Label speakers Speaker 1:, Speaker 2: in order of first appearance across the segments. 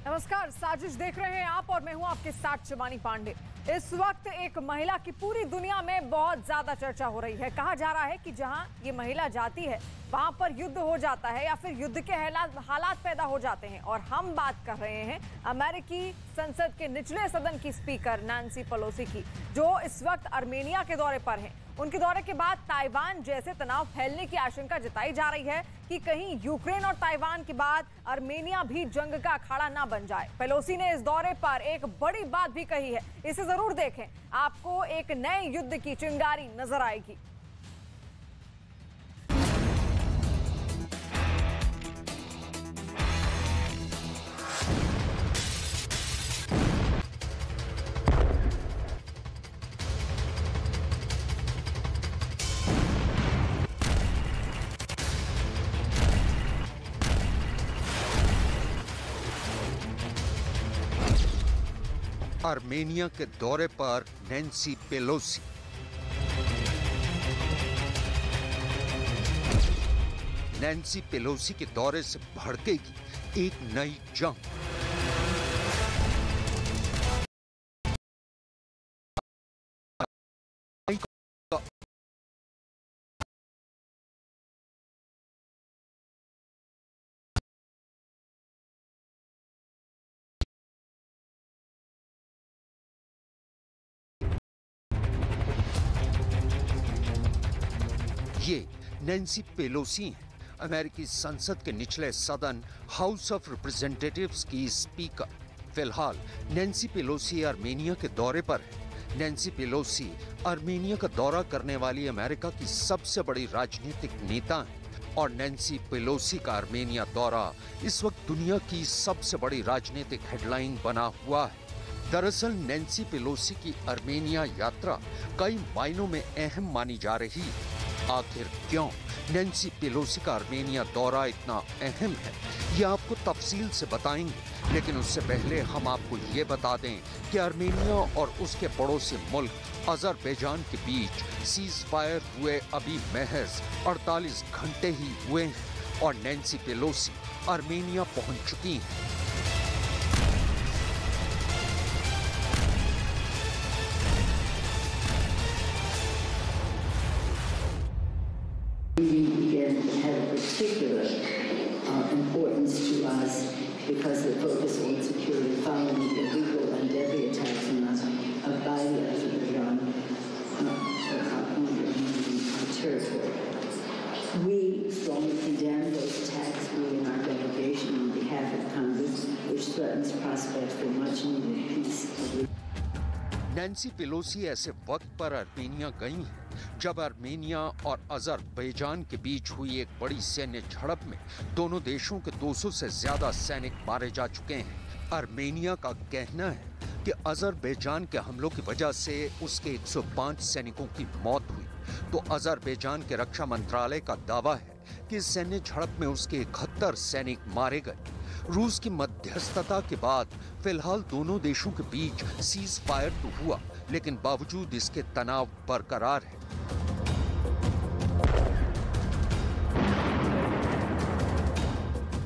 Speaker 1: नमस्कार, साजिश देख रहे हैं आप और मैं हूं आपके साथ शिवानी पांडे। इस वक्त एक महिला की पूरी दुनिया में बहुत ज्यादा चर्चा हो रही है। कहा जा रहा है कि जहां ये महिला जाती है वहां पर युद्ध हो जाता है या फिर युद्ध के हालात पैदा हो जाते हैं। और हम बात कर रहे हैं अमेरिकी संसद के निचले सदन की स्पीकर नैन्सी पेलोसी की, जो इस वक्त आर्मेनिया के दौरे पर हैं। उनके दौरे के बाद ताइवान जैसे तनाव फैलने की आशंका जताई जा रही है कि कहीं यूक्रेन और ताइवान के बाद आर्मेनिया भी जंग का अखाड़ा ना बन जाए। पेलोसी ने इस दौरे पर एक बड़ी बात भी कही है, इसे जरूर देखें, आपको एक नए युद्ध की चिंगारी नजर आएगी।
Speaker 2: आर्मेनिया के दौरे पर नैन्सी पेलोसी। नैन्सी पेलोसी के दौरे से भड़केगी एक नई जंग। ये नैन्सी पेलोसी हैं, अमेरिकी संसद के निचले सदन हाउस ऑफ रिप्रेजेंटेटिव्स की स्पीकर। फिलहाल नैन्सी पेलोसी आर्मेनिया के दौरे पर है। नैन्सी पेलोसी आर्मेनिया का दौरा करने वाली अमेरिका की सबसे बड़ी राजनीतिक नेता हैं और नैन्सी पेलोसी का आर्मेनिया दौरा इस वक्त दुनिया की सबसे बड़ी राजनीतिक हेडलाइन बना हुआ है। दरअसल नैन्सी पेलोसी की आर्मेनिया यात्रा कई मायनों में अहम मानी जा रही है। आखिर क्यों नैन्सी पेलोसी का आर्मेनिया दौरा इतना अहम है, ये आपको तफसील से बताएंगे, लेकिन उससे पहले हम आपको ये बता दें कि आर्मेनिया और उसके पड़ोसी मुल्क अजरबैजान के बीच सीज फायर हुए अभी महज 48 घंटे ही हुए हैं और नैन्सी पेलोसी आर्मेनिया पहुंच चुकी हैं।
Speaker 3: Had a particular importance to us because the focus on security following the illegal and deadly attacks by the Azerbaijan territory. We strongly condemn those attacks. We in our delegation on behalf of Congress, which threatens prospects for much needed peace.
Speaker 2: Nancy Pelosi ऐसे वक्त पर Armenia गई हैं जब Armenia और Azerbaijan के बीच हुई एक बड़ी सैन्य झड़प में दोनों देशों के 200 से ज्यादा सैनिक मारे जा चुके हैं। आर्मेनिया का कहना है कि अजरबैजान के हमलों की वजह से उसके 105 सैनिकों की मौत हुई, तो अजरबैजान के रक्षा मंत्रालय का दावा है कि इस सैन्य झड़प में उसके 71 सैनिक मारे गए। रूस की मध्यस्थता के बाद फिलहाल दोनों देशों के बीच सीज फायर तो हुआ, लेकिन बावजूद इसके तनाव बरकरार है।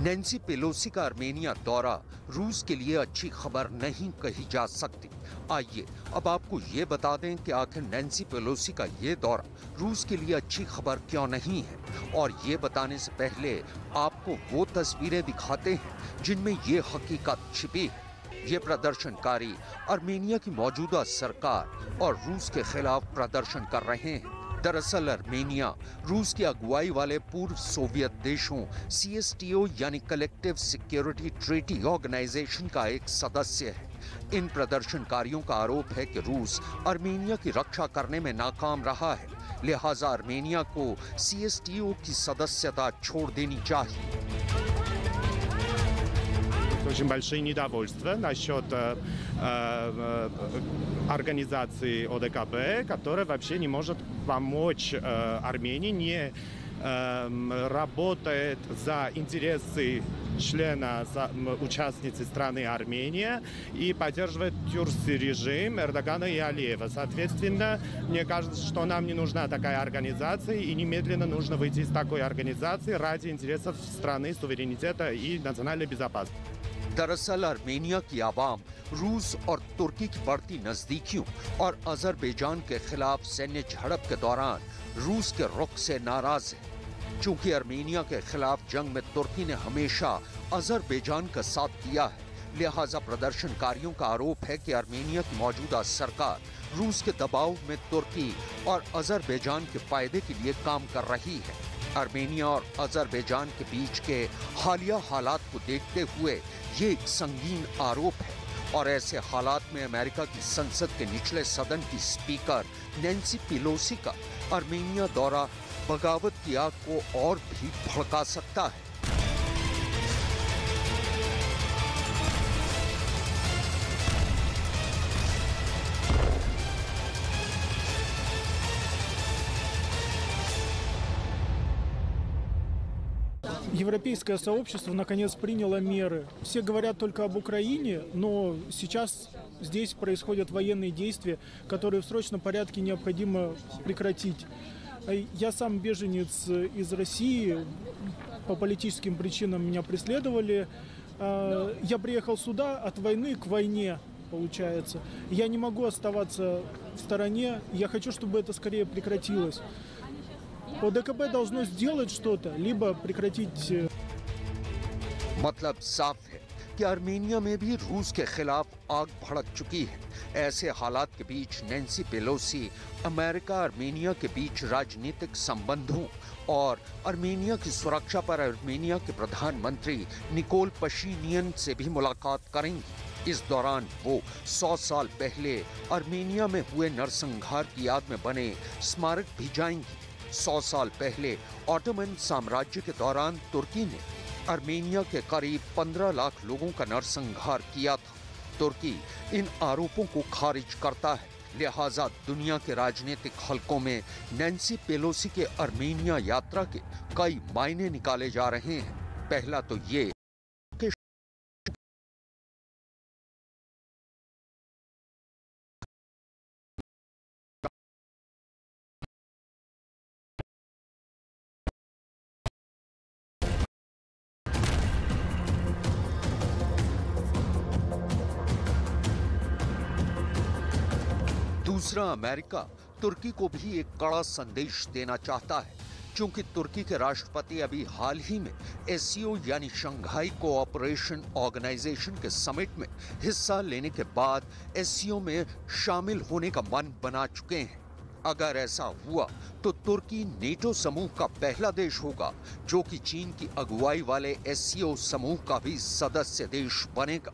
Speaker 2: नैन्सी पेलोसी का आर्मेनिया दौरा रूस के लिए अच्छी खबर नहीं कही जा सकती। आइए अब आपको ये बता दें कि आखिर नैन्सी पेलोसी का ये दौरा रूस के लिए अच्छी खबर क्यों नहीं है, और ये बताने से पहले आपको वो तस्वीरें दिखाते हैं जिनमें ये हकीकत छिपी है। ये प्रदर्शनकारी आर्मेनिया की मौजूदा सरकार और रूस के खिलाफ प्रदर्शन कर रहे हैं। दरअसल आर्मेनिया रूस की अगुवाई वाले पूर्व सोवियत देशों CSTO यानी कलेक्टिव सिक्योरिटी ट्रीटी ऑर्गेनाइजेशन का एक सदस्य है। इन प्रदर्शनकारियों का आरोप है कि रूस आर्मेनिया की रक्षा करने में नाकाम रहा है, लिहाजा आर्मेनिया को CSTO की सदस्यता छोड़ देनी चाहिए।
Speaker 4: Очень большие недовольства насчет организации ОДКБ, которая вообще не может помочь Армении, не работает за интересы члена участницы страны Армения и поддерживает тюркский режим Эрдогана и Алиева. Соответственно, мне кажется, что нам не нужна такая организация и немедленно нужно выйти из такой организации ради интересов страны, суверенитета и национальной безопасности.
Speaker 2: दरअसल आर्मेनिया की आवाम रूस और तुर्की की बढ़ती नजदीकियों और अजरबैजान के खिलाफ सैन्य झड़प के दौरान रूस के रुख से नाराज है। चूंकि आर्मेनिया के खिलाफ जंग में तुर्की ने हमेशा अजरबैजान का साथ दिया है, लिहाजा प्रदर्शनकारियों का आरोप है कि आर्मेनिया की मौजूदा सरकार रूस के दबाव में तुर्की और अजरबैजान के फायदे के लिए काम कर रही है। आर्मेनिया और अजरबैजान के बीच के हालिया हालात को देखते हुए ये एक संगीन आरोप है और ऐसे हालात में अमेरिका की संसद के निचले सदन की स्पीकर नैन्सी पेलोसी का आर्मेनिया दौरा बगावत की आग को और भी भड़का सकता है।
Speaker 5: Европейское сообщество наконец приняло меры. Все говорят только об Украине, но сейчас здесь происходят военные действия, которые в срочном порядке необходимо прекратить. Я сам беженец из России, по политическим причинам меня преследовали. Я приехал сюда от войны к войне, получается. Я не могу оставаться в стороне, я хочу, чтобы это скорее прекратилось. ОДКБ должно сделать что-то, либо прекратить.
Speaker 2: मतलब साफ है कि आर्मेनिया में भी रूस के खिलाफ आग भड़क चुकी है। ऐसे हालात के बीच नैन्सी पेलोसी अमेरिका आर्मेनिया के बीच राजनीतिक संबंधों और आर्मेनिया की सुरक्षा पर आर्मेनिया के प्रधानमंत्री निकोल पशीनियन से भी मुलाकात करेंगी। इस दौरान वो 100 साल पहले आर्मेनिया में हुए नरसंहार की याद में बने स्मारक भी जाएंगी। 100 साल पहले ऑटोमन साम्राज्य के दौरान तुर्की ने आर्मेनिया के करीब 15 लाख लोगों का नरसंहार किया था। तुर्की इन आरोपों को खारिज करता है, लिहाजा दुनिया के राजनीतिक हलकों में नैन्सी पेलोसी के आर्मेनिया यात्रा के कई मायने निकाले जा रहे हैं। पहला तो ये कि दूसरा, अमेरिका तुर्की को भी एक कड़ा संदेश देना चाहता है, क्योंकि तुर्की के राष्ट्रपति अभी हाल ही में एससीओ यानी शंघाई कोऑपरेशन ऑर्गेनाइजेशन के समिट में हिस्सा लेने के बाद एससीओ में शामिल होने का मन बना चुके हैं। अगर ऐसा हुआ तो तुर्की नेटो समूह का पहला देश होगा जो कि चीन की अगुवाई वाले एससीओ समूह का भी सदस्य देश बनेगा।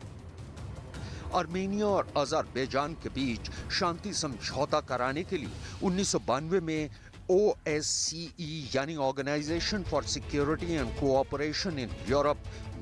Speaker 2: आर्मेनिया और अजरबैजान के बीच शांति समझौता कराने के लिए 1992 में OSCE यानी organisation for security and cooperation in Europe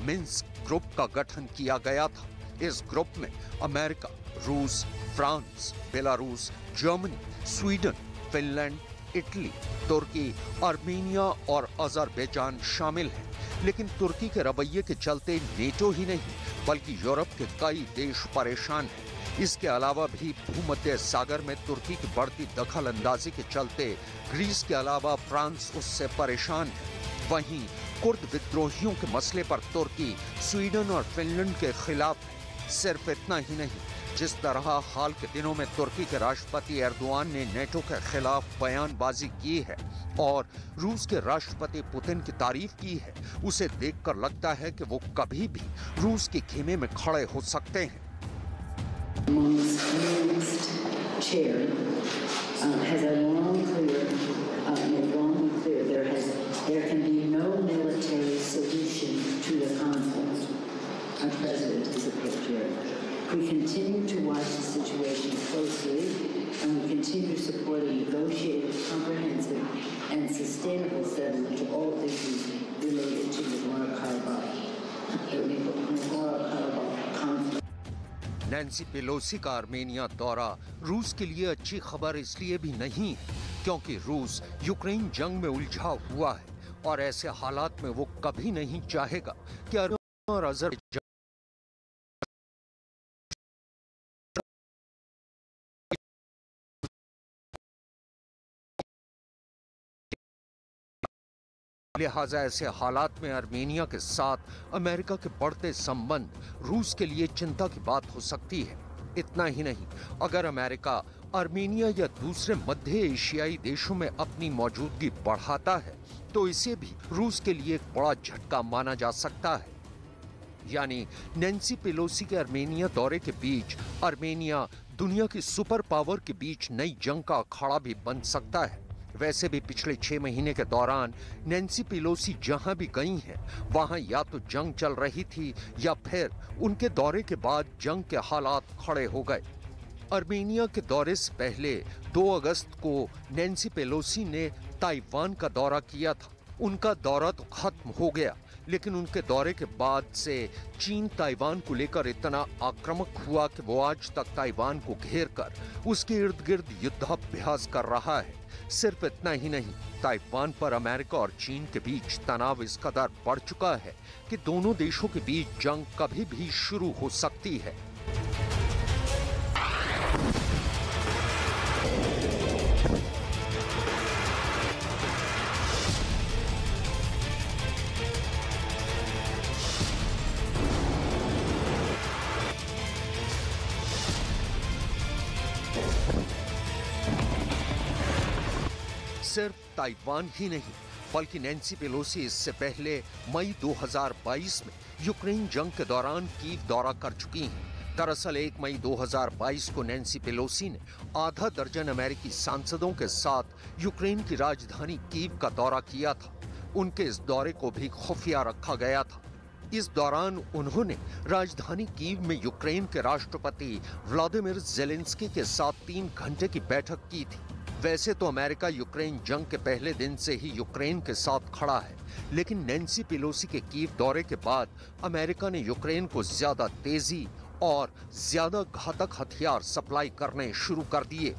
Speaker 2: Minsk group का गठन किया गया था। इस ग्रुप में अमेरिका, रूस, France, Belarus, Germany, Sweden, Finland, Italy, Turkey, Armenia और अजरबैजान शामिल हैं। लेकिन तुर्की के रवैये के चलते नेटो ही नहीं बल्कि यूरोप के कई देश परेशान हैं। इसके अलावा भी भूमध्य सागर में तुर्की की बढ़ती दखल अंदाजी के चलते ग्रीस के अलावा फ्रांस उससे परेशान है। वहीं कुर्द विद्रोहियों के मसले पर तुर्की स्वीडन और फिनलैंड के खिलाफ है। सिर्फ इतना ही नहीं, जिस तरह हाल के दिनों में तुर्की के राष्ट्रपति एर्दोआन ने नेटो के खिलाफ बयानबाजी की है और रूस के राष्ट्रपति पुतिन की तारीफ की है, उसे देखकर लगता है कि वो कभी भी रूस के खेमे में खड़े हो सकते हैं।
Speaker 3: We continue to watch the situation closely, and we continue to support a negotiated, comprehensive, and sustainable settlement to all issues related to the Nagorno-Karabakh conflict.
Speaker 2: Nancy Pelosi का आर्मेनिया दौरा रूस के लिए अच्छी खबर इसलिए भी नहीं है क्योंकि रूस यूक्रेन जंग में उलझा हुआ है और ऐसे हालात में वो कभी नहीं चाहेगा कि आर्मेनिया और अजरबैजान लिहाजा ऐसे हालात में आर्मेनिया के साथ अमेरिका के बढ़ते संबंध रूस के लिए चिंता की बात हो सकती है। इतना ही नहीं, अगर अमेरिका आर्मेनिया या दूसरे मध्य एशियाई देशों में अपनी मौजूदगी बढ़ाता है तो इसे भी रूस के लिए एक बड़ा झटका माना जा सकता है। यानी नैन्सी पेलोसी के आर्मेनिया दौरे के बीच आर्मेनिया दुनिया की सुपर पावर के बीच नई जंग का अखाड़ा भी बन सकता है। वैसे भी पिछले 6 महीने के दौरान नैन्सी पेलोसी जहां भी गई हैं, वहां या तो जंग चल रही थी या फिर उनके दौरे के बाद जंग के हालात खड़े हो गए। आर्मेनिया के दौरे से पहले 2 अगस्त को नैन्सी पेलोसी ने ताइवान का दौरा किया था। उनका दौरा तो खत्म हो गया, लेकिन उनके दौरे के बाद से चीन ताइवान को लेकर इतना आक्रामक हुआ कि वो आज तक ताइवान को घेरकर उसके इर्द गिर्द युद्धाभ्यास कर रहा है। सिर्फ इतना ही नहीं, ताइवान पर अमेरिका और चीन के बीच तनाव इस कदर बढ़ चुका है कि दोनों देशों के बीच जंग कभी भी शुरू हो सकती है। सिर्फ ताइवान ही नहीं, बल्कि नैन्सी पेलोसी इससे पहले मई 2022 में यूक्रेन जंग के दौरान कीव दौरा कर चुकी हैं। दरअसल 1 मई 2022 को नैन्सी पेलोसी ने आधा दर्जन अमेरिकी सांसदों के साथ यूक्रेन की राजधानी कीव का दौरा किया था। उनके इस दौरे को भी खुफिया रखा गया था। इस दौरान उन्होंने राजधानी कीव में यूक्रेन के राष्ट्रपति व्लादिमीर ज़ेलेंस्की के साथ 3 घंटे की बैठक की थी। वैसे तो अमेरिका यूक्रेन जंग के पहले दिन से ही यूक्रेन के साथ खड़ा है, लेकिन नैन्सी पेलोसी के कीव दौरे के बाद अमेरिका ने यूक्रेन को ज्यादा तेजी और ज्यादा घातक हथियार सप्लाई करने शुरू कर दिए।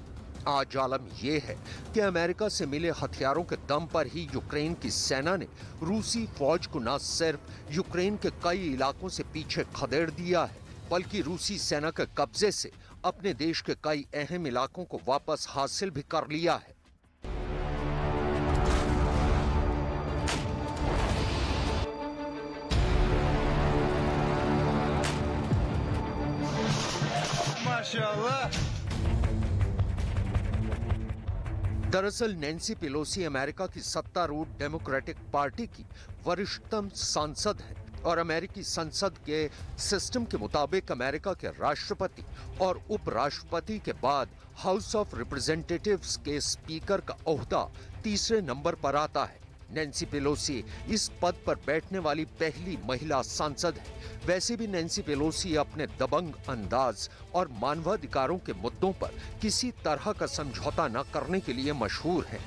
Speaker 2: आज आलम यह है कि अमेरिका से मिले हथियारों के दम पर ही यूक्रेन की सेना ने रूसी फौज को न सिर्फ यूक्रेन के कई इलाकों से पीछे खदेड़ दिया है, बल्कि रूसी सेना के कब्जे से अपने देश के कई अहम इलाकों को वापस हासिल भी कर लिया है।
Speaker 6: माशाअल्लाह।
Speaker 2: दरअसल नैन्सी पेलोसी अमेरिका की सत्तारूढ़ डेमोक्रेटिक पार्टी की वरिष्ठतम सांसद है और अमेरिकी संसद के सिस्टम के मुताबिक अमेरिका के राष्ट्रपति और उपराष्ट्रपति के बाद हाउस ऑफ रिप्रेजेंटेटिव्स के स्पीकर का ओहदा तीसरे नंबर पर आता है। नैन्सी पेलोसी इस पद पर बैठने वाली पहली महिला सांसद है। वैसे भी नैन्सी पेलोसी अपने दबंग अंदाज और मानवाधिकारों के मुद्दों पर किसी तरह का समझौता न करने के लिए मशहूर है।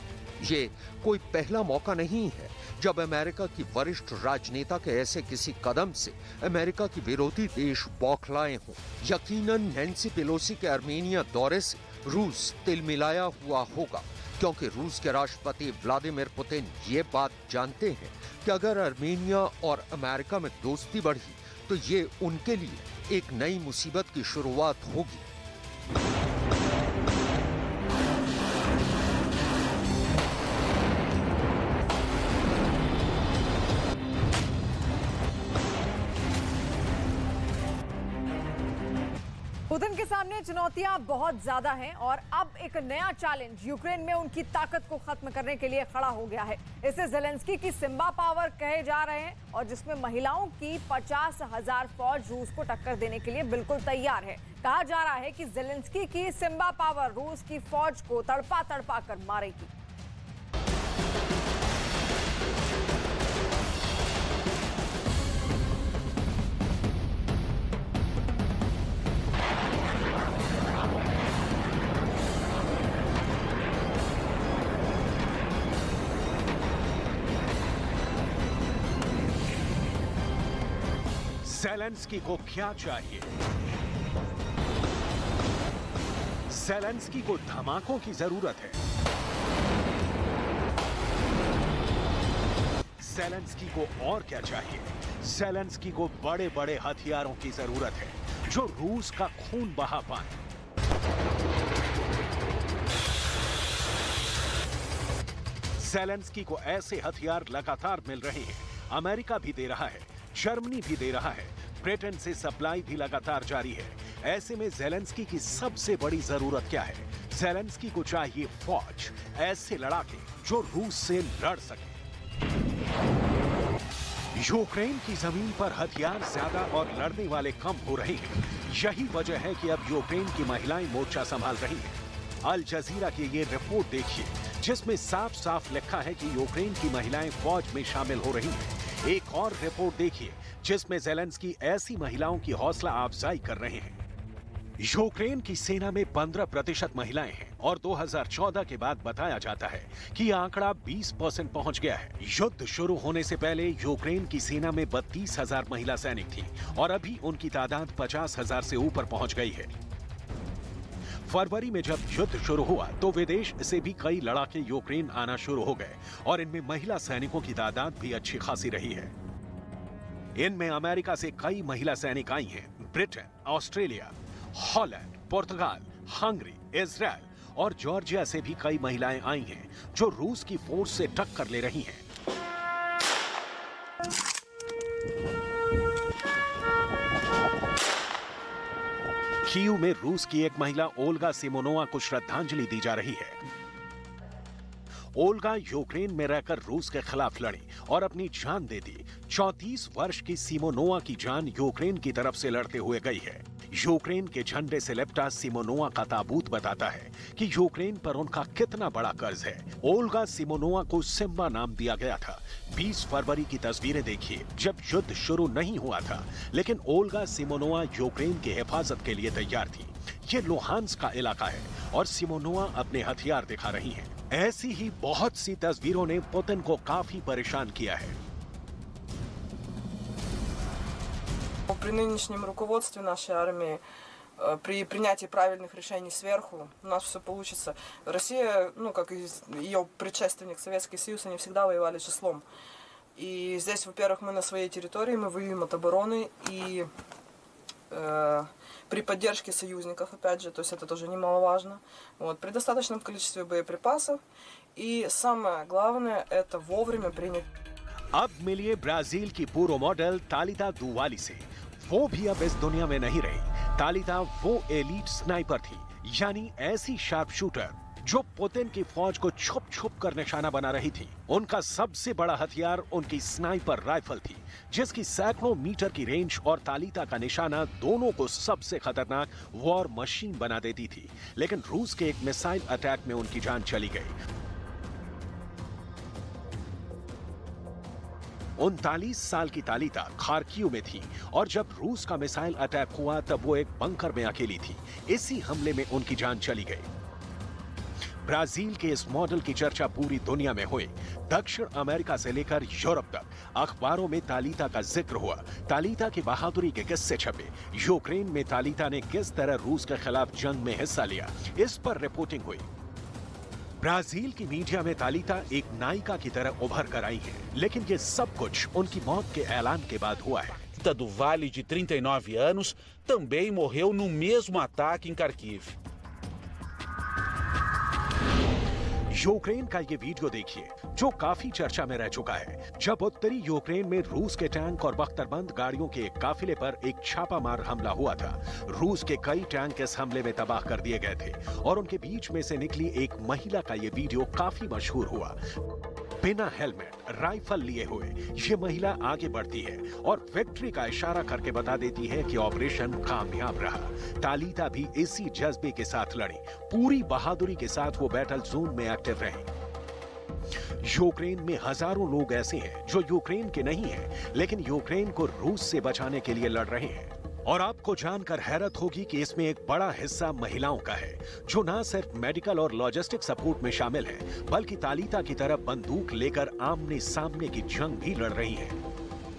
Speaker 2: ये कोई पहला मौका नहीं है जब अमेरिका की वरिष्ठ राजनेता के ऐसे किसी कदम से अमेरिका की विरोधी देश बौखलाए हों। यकीनन नैन्सी पेलोसी के आर्मेनिया दौरे से रूस तिलमिलाया हुआ होगा, क्योंकि रूस के राष्ट्रपति व्लादिमीर पुतिन ये बात जानते हैं कि अगर आर्मेनिया और अमेरिका में दोस्ती बढ़ी तो ये उनके लिए एक नई मुसीबत की शुरुआत होगी।
Speaker 1: पुतिन के सामने चुनौतियां बहुत ज्यादा हैं और अब एक नया चैलेंज यूक्रेन में उनकी ताकत को खत्म करने के लिए खड़ा हो गया है। इसे ज़ेलेंस्की की सिम्बा पावर कहे जा रहे हैं और जिसमें महिलाओं की 50,000 फौज रूस को टक्कर देने के लिए बिल्कुल तैयार है। कहा जा रहा है कि ज़ेलेंस्की की सिम्बा पावर रूस की फौज को तड़पा तड़पा कर मारेगी।
Speaker 7: ज़ेलेंस्की को क्या चाहिए? ज़ेलेंस्की को धमाकों की जरूरत है। ज़ेलेंस्की को और क्या चाहिए? ज़ेलेंस्की को बड़े बड़े हथियारों की जरूरत है जो रूस का खून बहा पाए। ज़ेलेंस्की को ऐसे हथियार लगातार मिल रहे हैं। अमेरिका भी दे रहा है, जर्मनी भी दे रहा है, ब्रिटेन से सप्लाई भी लगातार जारी है। ऐसे में ज़ेलेंस्की की सबसे बड़ी जरूरत क्या है? ज़ेलेंस्की को चाहिए फौज, ऐसे लड़ाके जो रूस से लड़ सके। यूक्रेन की जमीन पर हथियार ज्यादा और लड़ने वाले कम हो रहे हैं। यही वजह है कि अब यूक्रेन की महिलाएं मोर्चा संभाल रही हैं। अल जजीरा की ये रिपोर्ट देखिए, जिसमें साफ साफ लिखा है कि यूक्रेन की महिलाएं फौज में शामिल हो रही हैं। एक और रिपोर्ट देखिए, जिसमें ज़ेलेंस्की ऐसी महिलाओं की हौसला अफजाई कर रहे हैं। यूक्रेन की सेना में 15% महिलाएं हैं और 2014 के बाद बताया जाता है कि यह आंकड़ा 20% पहुंच गया है। युद्ध शुरू होने से पहले यूक्रेन की सेना में 32,000 महिला सैनिक थी और अभी उनकी तादाद 50,000 से ऊपर पहुंच गई है। फरवरी में जब युद्ध शुरू हुआ तो विदेश से भी कई लड़ाके यूक्रेन आना शुरू हो गए और इनमें महिला सैनिकों की तादाद भी अच्छी खासी रही है। इनमें अमेरिका से कई महिला सैनिक आई हैं, ब्रिटेन, ऑस्ट्रेलिया, हॉलैंड, पुर्तगाल, हंगरी, इजराइल और जॉर्जिया से भी कई महिलाएं आई हैं जो रूस की फोर्स से टक्कर ले रही हैं। कीव में रूस की एक महिला ओल्गा सिमोनोवा को श्रद्धांजलि दी जा रही है। ओल्गा यूक्रेन में रहकर रूस के खिलाफ लड़ी और अपनी जान दे दी। 34 वर्ष की सिमोनोवा की जान यूक्रेन की तरफ से लड़ते हुए गई है। यूक्रेन के झंडे से लिपटा सिमोनोवा का ताबूत बताता है कि यूक्रेन पर उनका कितना बड़ा कर्ज है। ओल्गा सिमोनोवा को सिम्बा नाम दिया गया था। 20 फरवरी की तस्वीरें देखिए, जब युद्ध शुरू नहीं हुआ था, लेकिन ओल्गा सिमोनोवा यूक्रेन की हिफाजत के लिए तैयार थी। ये लुहांस्क का इलाका है और सिमोनोवा अपने हथियार दिखा रही हैं। ऐसी ही बहुत सी तस्वीरों ने पुतिन को काफी परेशान किया है।
Speaker 8: При нынешнем руководстве нашей армии, при принятии правильных решений сверху, у нас все получится. Россия, как и ее предшественник Советский Союз, они всегда воевали числом. И здесь, во-первых, мы на своей территории, мы воюем от обороны и при поддержке союзников, опять же, то есть это тоже немаловажно. При достаточном количестве боеприпасов. И самое главное, это вовремя принять.
Speaker 7: अब मिलिए ब्राजील की पूर्व मॉडल तालिता दुवाली से। वो भी अब इस दुनिया में नहीं रही। तालिता वो एलीट स्नाइपर थी, यानी ऐसी शार्प शूटर जो पुतिन की फौज को छुप छुप कर निशाना बना रही थी। उनका सबसे बड़ा हथियार उनकी स्नाइपर राइफल थी, जिसकी सैकड़ों मीटर की रेंज और तालिता का निशाना दोनों को सबसे खतरनाक वॉर मशीन बना देती थी। लेकिन रूस के एक मिसाइल अटैक में उनकी जान चली गई। 39 साल की तालिता खार्किव में थी और जब रूस का मिसाइल अटैक हुआ तब वो एक बंकर में अकेली थी। इसी हमले में उनकी जान चली गई। ब्राजील के इस मॉडल की चर्चा पूरी दुनिया में हुई। दक्षिण अमेरिका से लेकर यूरोप तक अखबारों में तालिता का जिक्र हुआ। तालिता की बहादुरी के किस्से छपे। यूक्रेन में तालिता ने किस तरह रूस के खिलाफ जंग में हिस्सा लिया, इस पर रिपोर्टिंग हुई। ब्राजील की मीडिया में तालिता एक नायिका की तरह उभर कर आई है, लेकिन ये सब कुछ उनकी मौत के ऐलान के बाद हुआ है।
Speaker 9: do Vale de 39 anos também morreu no mesmo ataque em Kharkiv.
Speaker 7: Ukraine का ये वीडियो देखिए, जो काफी चर्चा में रह चुका है। जब उत्तरी यूक्रेन में रूस के टैंक और बख्तरबंद गाड़ियों के एक काफिले पर एक छापामार हमला हुआ था। रूस के कई टैंक इस हमले में तबाह कर दिए गए थे और उनके बीच में से निकली एक महिला का ये वीडियो काफी मशहूर हुआ। बिना हेलमेट, राइफल लिए हुए ये महिला आगे बढ़ती है और विक्ट्री का इशारा करके बता देती है कि ऑपरेशन कामयाब रहा। तालिता भी इसी जज्बे के साथ लड़ी। पूरी बहादुरी के साथ वो बैटल जोन में एक्टिव रही। यूक्रेन में हजारों लोग ऐसे हैं जो यूक्रेन के नहीं हैं, लेकिन यूक्रेन को रूस से बचाने के लिए लड़ रहे हैं। और आपको जानकर हैरत होगी कि इसमें एक बड़ा हिस्सा महिलाओं का है, जो ना सिर्फ मेडिकल और लॉजिस्टिक सपोर्ट में शामिल है, बल्कि तालिता की तरह बंदूक लेकर आमने सामने की जंग भी लड़ रही हैं।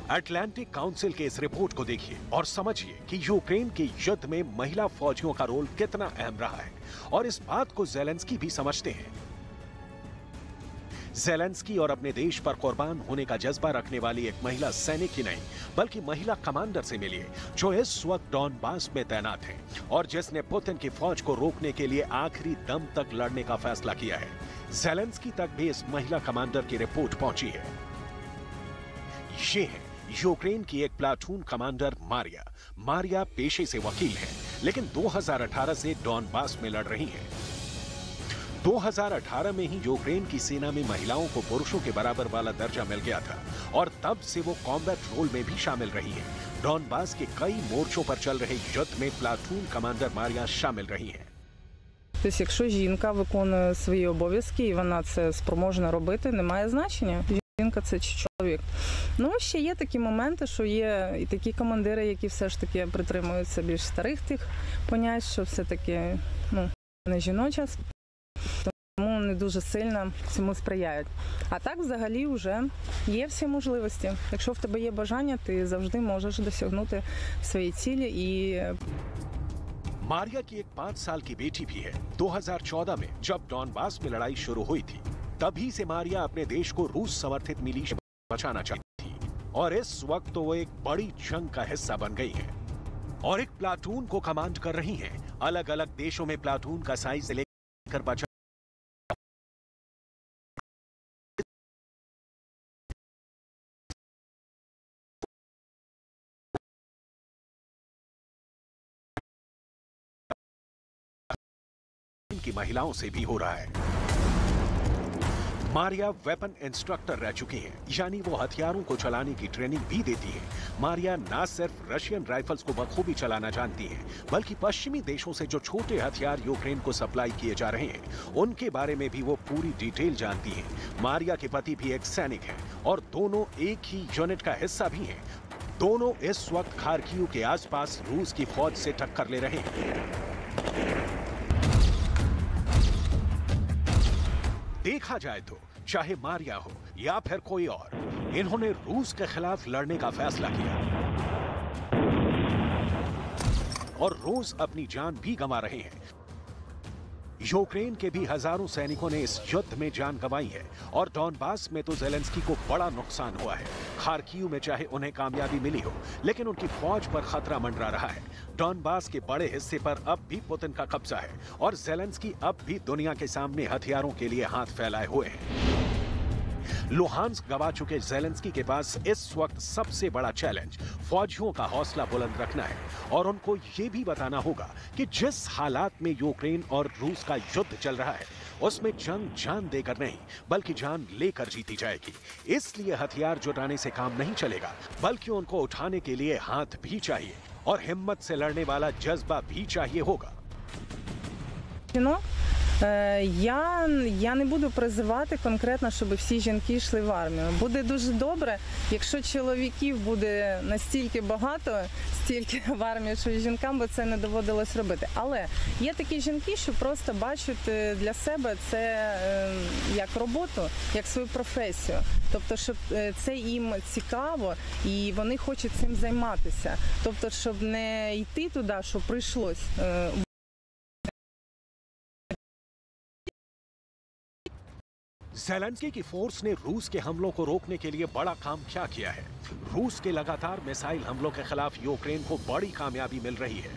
Speaker 7: अटलांटिक काउंसिल के इस रिपोर्ट को देखिए और समझिए कि यूक्रेन के युद्ध में महिला फौजियों का रोल कितना अहम रहा है, और इस बात को ज़ेलेंस्की भी समझते हैं। ज़ेलेंस्की और अपने देश पर कुर्बान होने का जज्बा रखने वाली एक महिला सैनिक ही नहीं बल्कि महिला कमांडर से मिलिए जो इस वक्त डॉनबास में तैनात है और जिसने पुतिन की फौज को रोकने के लिए आखिरी दम तक लड़ने का फैसला किया है। ज़ेलेंस्की तक भी इस महिला कमांडर की रिपोर्ट पहुंची है। ये है यूक्रेन की एक प्लाटून कमांडर मारिया पेशे से वकील है, लेकिन 2018 से डॉनबास में लड़ रही है। 2018 में ही यूक्रेन की सेना में महिलाओं को पुरुषों के बराबर वाला दर्जा मिल गया था और तब से वो कॉम्बैट रोल में भी शामिल रही है। डॉनबास के कई मोर्चों पर चल रहे युद्ध में प्लाटून कमांडर मारिया शामिल रही हैं।
Speaker 8: Тобто, якщо жінка виконує свої обов'язки і вона це спроможна робити, немає значення. Жінка це чи чоловік. Ну, ще є такі моменти, що є і такі командири, які все ж таки притримуються більш старих тих понять, що все-таки, не жіноча, тому не дуже сильно цьому сприяють. А так, взагалі, вже є всі можливості. Якщо в тебе є бажання, ти завжди можеш досягнути свої цілі і...
Speaker 7: मारिया की एक 5 साल की बेटी भी है। 2014 में जब डॉनबास में लड़ाई शुरू हुई थी, तभी से मारिया अपने देश को रूस समर्थित मिलिशिया बचाना चाहती थी और इस वक्त तो वो एक बड़ी जंग का हिस्सा बन गई है और एक प्लाटून को कमांड कर रही हैं। अलग अलग देशों में प्लाटून का साइज लेकर बचा की महिलाओं से भी हो रहा है। मारिया वेपन इंस्ट्रक्टर रह चुकी हैं, यानी वो हथियारों को चलाने की ट्रेनिंग भी देती हैं। मारिया न सिर्फ रशियन राइफल्स को बखूबी चलाना जानती हैं, बल्कि पश्चिमी देशों से जो छोटे हथियार यूक्रेन को सप्लाई किए जा रहे हैं, उनके बारे में भी वो पूरी डिटेल जानती हैं। मारिया के पति भी एक सैनिक हैं और दोनों एक ही यूनिट का हिस्सा भी हैं। दोनों इस वक्त खार्किव के आसपास रूस की फौज से टक्कर ले रहे हैं। देखा जाए तो चाहे मारिया हो या फिर कोई और, इन्होंने रूस के खिलाफ लड़ने का फैसला किया और रोज अपनी जान भी गंवा रहे हैं। यूक्रेन के भी हजारों सैनिकों ने इस युद्ध में जान गंवाई है और डॉनबास में तो ज़ेलेंस्की को बड़ा नुकसान हुआ है। खार्किव में चाहे उन्हें कामयाबी मिली हो, लेकिन उनकी फौज पर खतरा मंडरा रहा है। डॉनबास के बड़े हिस्से पर अब भी पुतिन का कब्जा है और ज़ेलेंस्की अब भी दुनिया के सामने हथियारों के लिए हाथ फैलाए हुए हैं। लुहांस्क गवा चुके ज़ेलेंस्की के पास इस वक्त सबसे बड़ा चैलेंज फौजियों का हौसला बुलंद रखना है और उनको ये भी बताना होगा कि जिस हालात में यूक्रेन और रूस का युद्ध चल रहा है, उसमें जंग जान देकर नहीं बल्कि जान लेकर जीती जाएगी। इसलिए हथियार जुटाने से काम नहीं चलेगा, बल्कि उनको उठाने के लिए हाथ भी चाहिए और हिम्मत से लड़ने वाला जज्बा भी चाहिए होगा।
Speaker 8: Я не буду призивати конкретно, щоб всі жінки йшли в армію. Буде дуже добре, якщо чоловіків буде настільки багато, стільки в армії, що жінкам би це не доводилось робити. Але є такі жінки, що просто бачать для себе це як роботу, як свою професію. Тобто, щоб це їм цікаво і вони хочуть цим займатися. Тобто, щоб не йти туди, що прийшлось.
Speaker 7: ज़ेलेंस्की की फोर्स ने रूस के हमलों को रोकने के लिए बड़ा काम क्या किया है। रूस के लगातार मिसाइल हमलों के खिलाफ यूक्रेन को बड़ी कामयाबी मिल रही है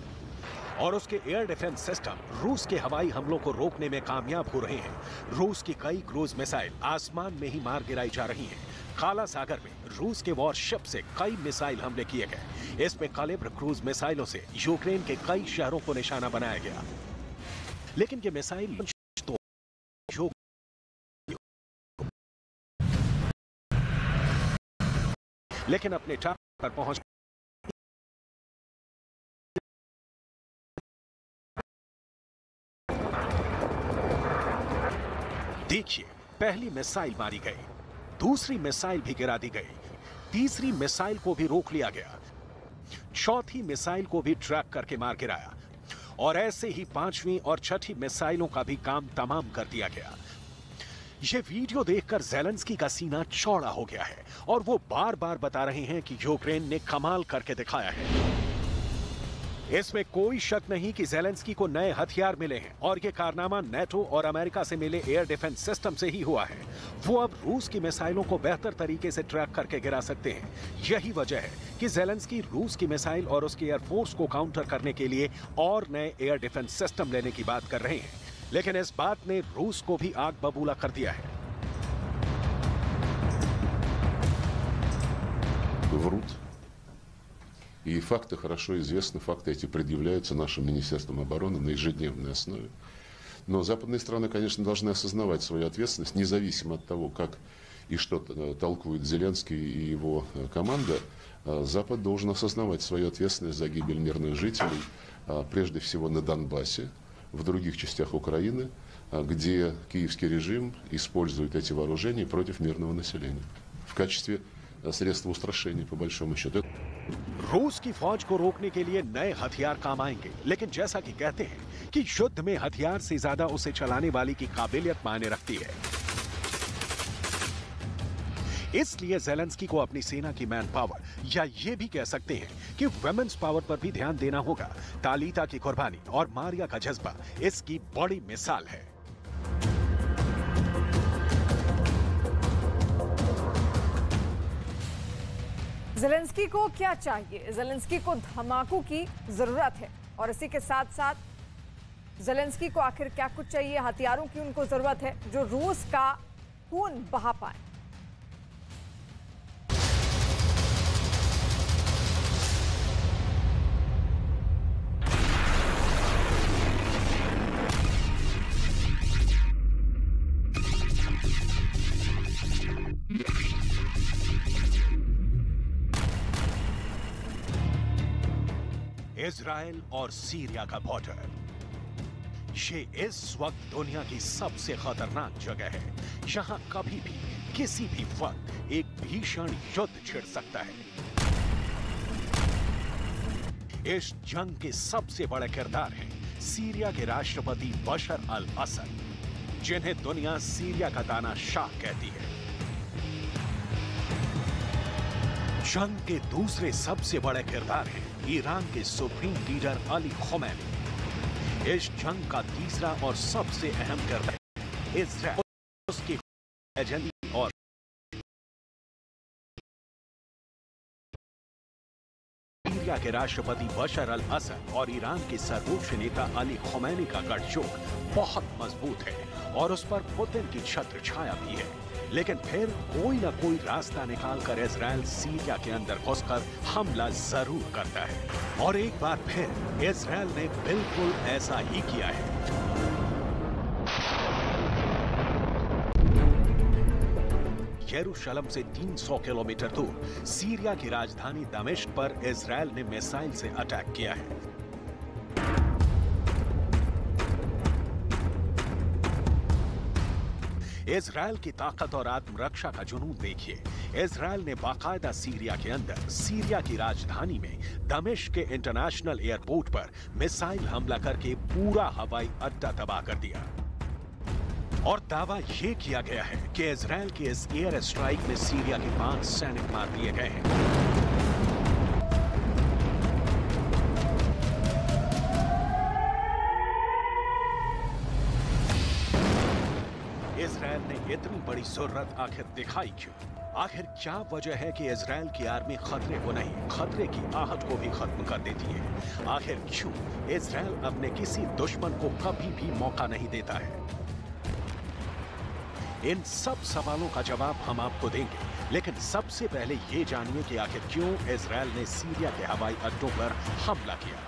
Speaker 7: और उसके एयर डिफेंस सिस्टम रूस के हवाई हमलों को रोकने में कामयाब हो रहे हैं। रूस की कई क्रूज मिसाइल आसमान में ही मार गिराई जा रही हैं। काला सागर में रूस के वॉरशिप से कई मिसाइल हमले किए गए। इसमें कैलिब्र क्रूज मिसाइलों से यूक्रेन के कई शहरों को निशाना बनाया गया, लेकिन ये मिसाइल लेकिन अपने टारगेट पर पहुंच देखिए, पहली मिसाइल मारी गई, दूसरी मिसाइल भी गिरा दी गई, तीसरी मिसाइल को भी रोक लिया गया, चौथी मिसाइल को भी ट्रैक करके मार गिराया और ऐसे ही पांचवी और छठी मिसाइलों का भी काम तमाम कर दिया गया। ये वीडियो देखकर ज़ेलेंस्की का सीना चौड़ा हो गया है और वो बार बार बता रहे हैं कि यूक्रेन ने कमाल करके दिखाया है। इसमें कोई शक नहीं कि ज़ेलेंस्की को नए हथियार मिले हैं और ये कारनामा नेटो और अमेरिका से मिले एयर डिफेंस सिस्टम से ही हुआ है। वो अब रूस की मिसाइलों को बेहतर तरीके से ट्रैक करके गिरा सकते हैं। यही वजह है कि ज़ेलेंस्की रूस की मिसाइल और उसकी एयरफोर्स को काउंटर करने के लिए और नए एयर डिफेंस सिस्टम लेने की बात कर रहे हैं। लेकिन इस बात ने रूस को भी आग बबूला कर दिया है।
Speaker 10: И факты хорошо известны, факты эти предъявляются нашим Министерством обороны на ежедневной основе. Но западные страны, конечно, должны осознавать свою ответственность, независимо от того, как и что толкует Зеленский и его команда. Запад должен осознавать свою ответственность за гибель мирных жителей, прежде всего на Донбассе, в других частях Украины, где киевский режим использует эти вооружения против мирного населения в качестве средства устрашения, по большому счету.
Speaker 7: रूस की फौज को रोकने के लिए नए हथियार काम आएंगे, लेकिन जैसा कि कहते हैं कि युद्ध में हथियार से ज्यादा उसे चलाने वाली की काबिलियत मायने रखती है। इसलिए ज़ेलेंस्की को अपनी सेना की मैन पावर, या ये भी कह सकते हैं कि वुमेन्स पावर पर भी ध्यान देना होगा। तालिता की कुर्बानी और मारिया का जज्बा इसकी बड़ी मिसाल है।
Speaker 1: ज़ेलेंस्की को क्या चाहिए? ज़ेलेंस्की को धमाकों की जरूरत है और इसी के साथ साथ ज़ेलेंस्की को आखिर क्या कुछ चाहिए? हथियारों की उनको जरूरत है जो रूस का खून बहा पाए।
Speaker 7: इजराइल और सीरिया का बॉर्डर, ये इस वक्त दुनिया की सबसे खतरनाक जगह है। यहां कभी भी किसी भी वक्त एक भीषण युद्ध छिड़ सकता है। इस जंग के सबसे बड़े किरदार हैं सीरिया के राष्ट्रपति बशर अल असद, जिन्हें दुनिया सीरिया का तानाशाह कहती है। जंग के दूसरे सबसे बड़े किरदार हैं ईरान के सुप्रीम लीडर अली खमेनी। इस जंग का तीसरा और सबसे अहम किरदार इजराइल, उसकी एजेंडी और सीरिया के राष्ट्रपति बशर अल असद और ईरान के सर्वोच्च नेता अली खमेनी का गठजोड़ बहुत मजबूत है और उस पर पुतिन की छत्र छाया भी है। लेकिन फिर कोई ना कोई रास्ता निकालकर इजराइल सीरिया के अंदर घुसकर हमला जरूर करता है और एक बार फिर इजराइल ने बिल्कुल ऐसा ही किया है। यरूशलेम से 300 किलोमीटर दूर सीरिया की राजधानी दमिश्क पर इजराइल ने मिसाइल से अटैक किया है। इजराइल की ताकत और आत्मरक्षा का जुनून देखिए। इजराइल ने बाकायदा सीरिया के अंदर, सीरिया की राजधानी में दमिश्क के इंटरनेशनल एयरपोर्ट पर मिसाइल हमला करके पूरा हवाई अड्डा तबाह कर दिया। और दावा यह किया गया है कि इजराइल के इस एयर स्ट्राइक में सीरिया के 5 सैनिक मार दिए गए हैं। इजराइल ने इतनी बड़ी जरूरत आखिर दिखाई क्यों? आखिर क्या वजह है कि इजराइल की आर्मी खतरे को नहीं, खतरे की आहट को भी खत्म कर देती है? आखिर क्यों इजराइल अपने किसी दुश्मन को कभी भी मौका नहीं देता है? इन सब सवालों का जवाब हम आपको देंगे, लेकिन सबसे पहले ये जानिए कि आखिर क्यों इजराइल ने सीरिया के हवाई अड्डों पर हमला किया।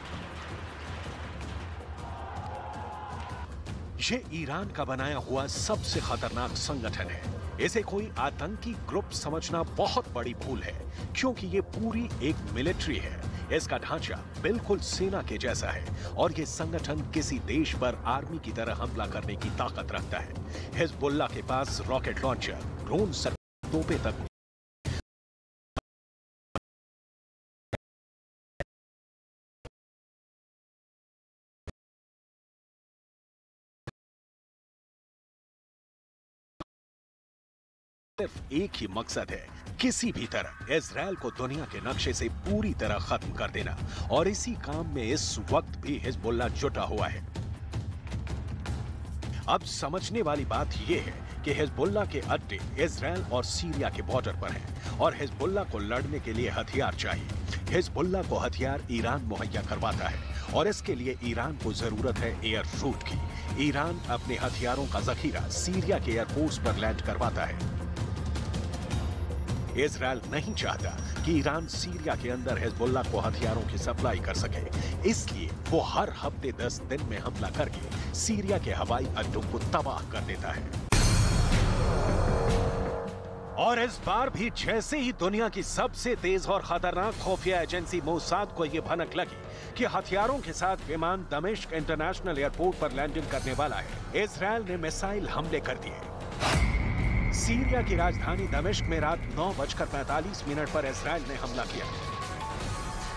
Speaker 7: ये ईरान का बनाया हुआ सबसे खतरनाक संगठन है। इसे कोई आतंकी ग्रुप समझना बहुत बड़ी भूल है, क्योंकि ये पूरी एक मिलिट्री है। इसका ढांचा बिल्कुल सेना के जैसा है और ये संगठन किसी देश पर आर्मी की तरह हमला करने की ताकत रखता है। हिजबुल्लाह के पास रॉकेट लॉन्चर, ड्रोन, तोपे तक सिर्फ एक ही मकसद है किसी भी तरह इजराइल को दुनिया के नक्शे से पूरी तरह खत्म कर देना, और इसी काम में इस वक्त भी हिजबुल्लाह जुटा हुआ है। अब समझने वाली बात यह है कि हिजबुल्लाह के अड्डे इजराइल और सीरिया के बॉर्डर पर हैं, और हिजबुल्लाह को लड़ने के लिए हथियार चाहिए। हिजबुल्लाह को हथियार ईरान मुहैया करवाता है, और इसके लिए ईरान को जरूरत है एयर रूट की। ईरान अपने हथियारों का जखीरा सीरिया के एयरपोर्ट्स पर लैंड करवाता है। इजराइल नहीं चाहता कि ईरान सीरिया के अंदर हिजबुल्लाह को हथियारों की सप्लाई कर सके, इसलिए वो हर हफ्ते 10 दिन में हमला करके सीरिया के हवाई अड्डों को तबाह कर देता है। और इस बार भी जैसे ही दुनिया की सबसे तेज और खतरनाक खुफिया एजेंसी मोसाद को यह भनक लगी कि हथियारों के साथ विमान दमिश्क इंटरनेशनल एयरपोर्ट पर लैंडिंग करने वाला है, इजराइल ने मिसाइल हमले कर दिए। सीरिया की राजधानी दमिश्क में रात 9:45 पर इजराइल ने हमला किया।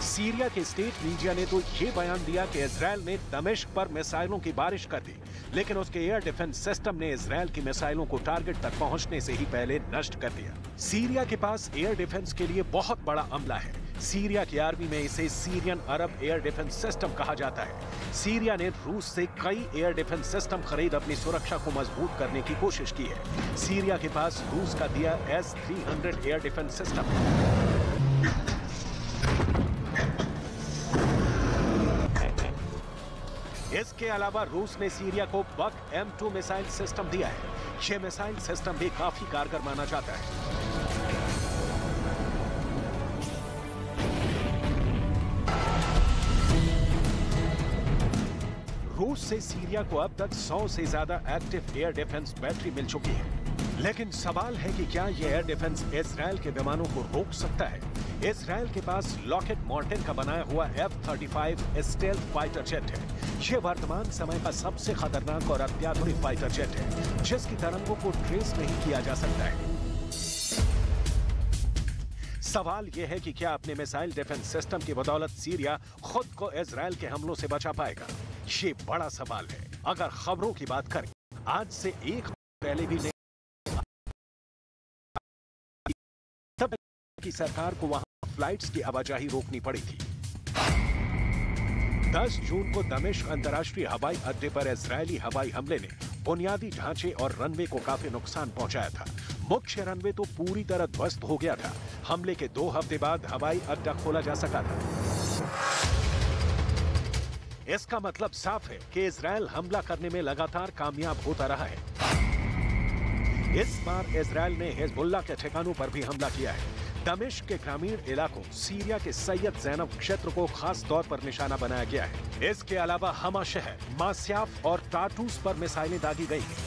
Speaker 7: सीरिया के स्टेट मीडिया ने तो ये बयान दिया कि इजराइल ने दमिश्क पर मिसाइलों की बारिश कर दी, लेकिन उसके एयर डिफेंस सिस्टम ने इजराइल की मिसाइलों को टारगेट तक पहुंचने से ही पहले नष्ट कर दिया। सीरिया के पास एयर डिफेंस के लिए बहुत बड़ा अमला है। सीरिया की आर्मी में इसे सीरियन अरब एयर डिफेंस सिस्टम कहा जाता है। सीरिया ने रूस से कई एयर डिफेंस सिस्टम खरीद अपनी सुरक्षा को मजबूत करने की कोशिश की है। सीरिया के पास रूस का दिया S-300 एयर डिफेंस सिस्टम है। इसके अलावा रूस ने सीरिया को बक M2 मिसाइल सिस्टम दिया है। यह मिसाइल सिस्टम भी काफी कारगर माना जाता है। रूस से सीरिया को अब तक 100 से ज्यादा एक्टिव एयर डिफेंस बैटरी मिल चुकी है, लेकिन सवाल है कि क्या यह एयर डिफेंस इजराइल के विमानों को रोक सकता है। इजराइल के पास लॉकहेड मार्टिन का बनाया हुआ F-35 स्टेल्थ फाइटर जेट है। यह वर्तमान समय का सबसे खतरनाक और अत्याधुनिक फाइटर जेट है, जिसकी तरंगों को ट्रेस नहीं किया जा सकता है। सवाल यह है कि क्या अपने मिसाइल डिफेंस सिस्टम की बदौलत सीरिया खुद को इजराइल के हमलों से बचा पाएगा? ये बड़ा सवाल है। अगर खबरों की बात करें, आज से एक पहले भी तब की सरकार को वहां फ्लाइट्स की आवाजाही रोकनी पड़ी थी। 10 जून को दमिश्क अंतर्राष्ट्रीय हवाई अड्डे पर इजरायली हवाई हमले ने बुनियादी ढांचे और रनवे को काफी नुकसान पहुंचाया था। मुख्य रनवे तो पूरी तरह ध्वस्त हो गया था। हमले के 2 हफ्ते बाद हवाई अड्डा खोला जा सका था। इसका मतलब साफ है कि इजराइल हमला करने में लगातार कामयाब होता रहा है। इस बार इजराइल ने हिजबुल्लाह के ठिकानों पर भी हमला किया है। दमिश्क के ग्रामीण इलाकों सीरिया के सैयद ज़ैनब क्षेत्र को खास तौर पर निशाना बनाया गया है। इसके अलावा हमा शहर, मास्याफ और टाटूस पर मिसाइलें दागी गई हैं।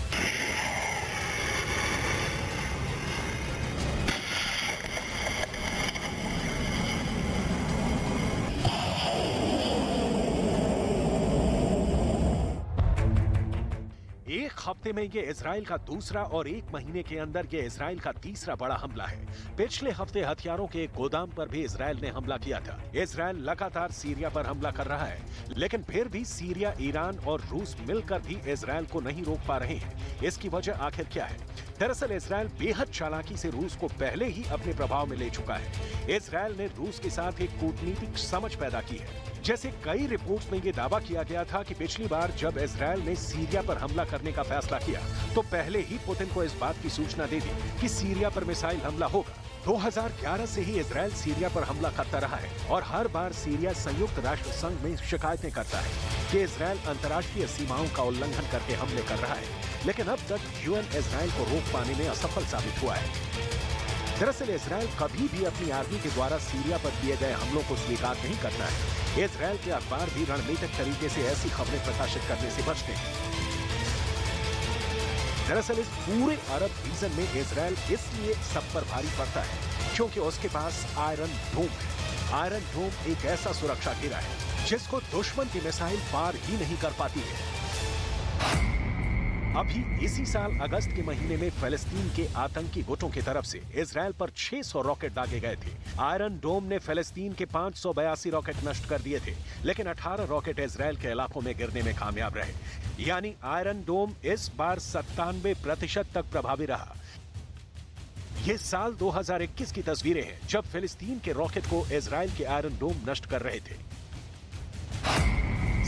Speaker 7: एक हफ्ते में ये इजराइल का दूसरा और 1 महीने के अंदर ये इजराइल का तीसरा बड़ा हमला है। पिछले हफ्ते हथियारों के एक गोदाम पर भी इजराइल ने हमला किया था। इजराइल लगातार सीरिया पर हमला कर रहा है, लेकिन फिर भी सीरिया, ईरान और रूस मिलकर भी इजराइल को नहीं रोक पा रहे हैं। इसकी वजह आखिर क्या है? दरअसल इजराइल बेहद चालाकी से रूस को पहले ही अपने प्रभाव में ले चुका है। इजराइल ने रूस के साथ एक कूटनीतिक समझ पैदा की है। जैसे कई रिपोर्ट्स में ये दावा किया गया था कि पिछली बार जब इजराइल ने सीरिया पर हमला करने का फैसला किया, तो पहले ही पुतिन को इस बात की सूचना दे दी कि सीरिया पर मिसाइल हमला होगा। 2011 से ही इजराइल सीरिया पर हमला करता रहा है और हर बार सीरिया संयुक्त राष्ट्र संघ में शिकायतें करता है कि इजराइल अंतर्राष्ट्रीय सीमाओं का उल्लंघन करके हमले कर रहा है, लेकिन अब तक यूएन इजराइल को रोक पाने में असफल साबित हुआ है। दरअसल इजराइल कभी भी अपनी आर्मी के द्वारा सीरिया पर किए गए हमलों को स्वीकार नहीं करता है। इजराइल के अखबार भी रणनीतिक तरीके से ऐसी खबरें प्रकाशित करने से बचते हैं। दरअसल इस पूरे अरब रीजन में इजराइल इसलिए सब पर भारी पड़ता है क्योंकि उसके पास आयरन डोम है। आयरन डोम एक ऐसा सुरक्षा घेरा है जिसको दुश्मन की मिसाइल पार ही नहीं कर पाती है। अभी इसी साल अगस्त के महीने में फिलिस्तीन के आतंकी गुटों की तरफ से इजराइल पर 600 रॉकेट दागे गए थे। आयरन डोम ने फिलिस्तीन के 582 रॉकेट नष्ट कर दिए थे, लेकिन 18 रॉकेट इजराइल के इलाकों में गिरने में कामयाब रहे। यानी आयरन डोम इस बार 97% तक प्रभावी रहा। ये साल 2021 की तस्वीरें हैं जब फिलिस्तीन के रॉकेट को इजराइल के आयरन डोम नष्ट कर रहे थे।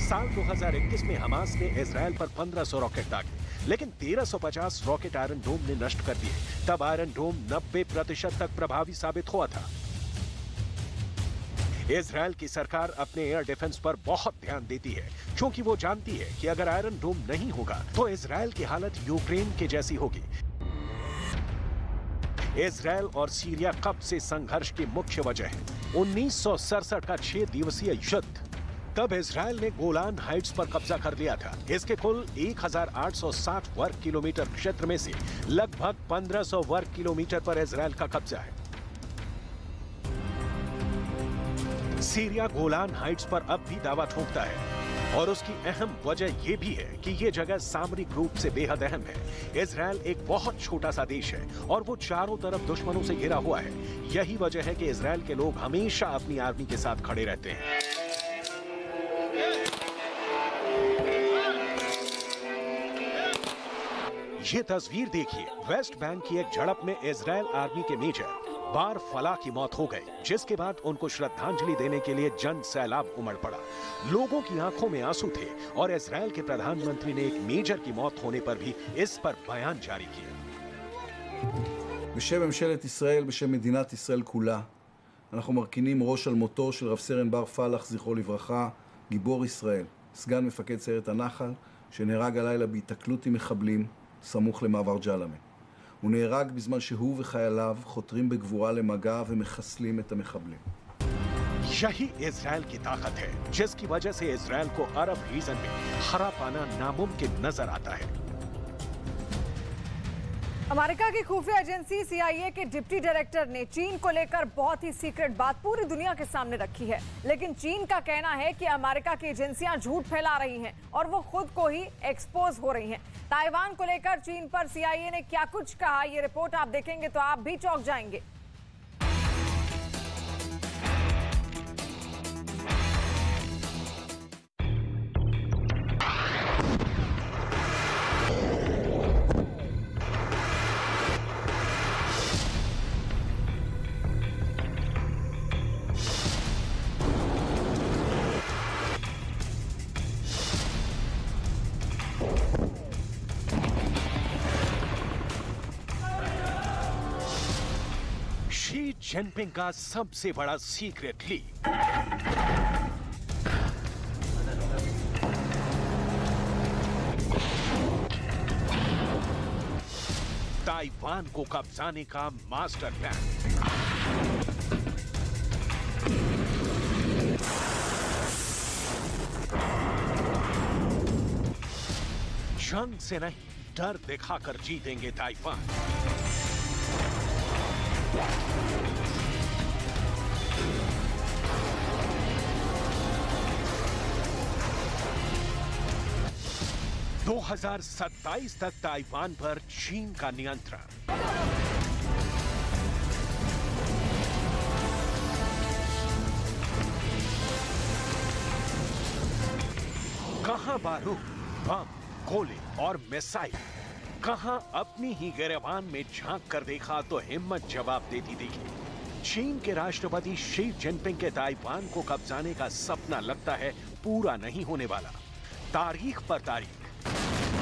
Speaker 7: साल 2021 में हमास ने इजराइल पर 1500 रॉकेट दागे, लेकिन 1350 रॉकेट आयरन डोम ने नष्ट कर दिए। तब आयरन डोम 90% तक प्रभावी साबित हुआ था। इजराइल की सरकार अपने एयर डिफेंस पर बहुत ध्यान देती है, क्योंकि वो जानती है कि अगर आयरन डोम नहीं होगा तो इजराइल की हालत यूक्रेन के जैसी होगी। इजराइल और सीरिया कब से संघर्ष की मुख्य वजह है 1967 का 6 दिवसीय युद्ध। तब इजराइल ने गोलान हाइट्स पर कब्जा कर लिया था। इसके कुल 1860 वर्ग किलोमीटर क्षेत्र में से लगभग 1500 वर्ग किलोमीटर पर इजराइल का कब्जा है। सीरिया गोलान हाइट्स पर अब भी दावा ठोकता है और उसकी अहम वजह यह भी है कि यह जगह सामरिक रूप से बेहद अहम है। इजराइल एक बहुत छोटा सा देश है और वो चारों तरफ दुश्मनों से घिरा हुआ है। यही वजह है कि इजराइल के लोग हमेशा अपनी आर्मी के साथ खड़े रहते हैं। ये तस्वीर देखिए, वेस्ट बैंक की एक झड़प में इजराइल आर्मी के मेजर बार फला की मौत हो गई, जिसके बाद उनको श्रद्धांजलि देने के लिए जन सैलाब उमड़ पड़ा। लोगों की आंखों में आंसू थे और इजराइल के प्रधानमंत्री ने एक मेजर की मौत होने पर भी इस पर बयान जारी किया।
Speaker 11: בשם ממשלת ישראל, בשם מדינת ישראל כולה, אנחנו מרכינים ראש על מותו של רב סרן בר פלח, זכרו לברכה, גיבור ישראל, סגן מפקד סיירת הנחל, שנהרג הלילה בהיתקלות עם מחבלים סמוך למעבר ג'למה. הוא נהרג בזמן שהוא וחייליו חותרים בגבורה למגע ומחסלים את המחבלים.
Speaker 7: यही इजराइल की ताकत है, जिसकी वजह से इजराइल को अरब रीजन में हरा पाना नामुमकिन नजर आता है।
Speaker 1: अमेरिका की खुफिया एजेंसी CIA के डिप्टी डायरेक्टर ने चीन को लेकर बहुत ही सीक्रेट बात पूरी दुनिया के सामने रखी है, लेकिन चीन का कहना है कि अमेरिका की एजेंसियां झूठ फैला रही हैं और वो खुद को ही एक्सपोज हो रही हैं। ताइवान को लेकर चीन पर CIA ने क्या कुछ कहा, ये रिपोर्ट आप देखेंगे तो आप भी चौंक जाएंगे।
Speaker 7: शी जिनपिंग का सबसे बड़ा सीक्रेट लीक। ताइवान को कब्जाने का मास्टर प्लान। जंग से नहीं, डर दिखाकर जीतेंगे ताइवान। दो 2027 तक ताइवान पर चीन का नियंत्रण। कहां बारूद, बम, गोले और मिसाइल, कहां अपनी ही गिरेबान में झांक कर देखा तो हिम्मत जवाब देती दिखी। चीन के राष्ट्रपति शी जिनपिंग के ताइवान को कब्जाने का सपना लगता है पूरा नहीं होने वाला। तारीख पर तारीख,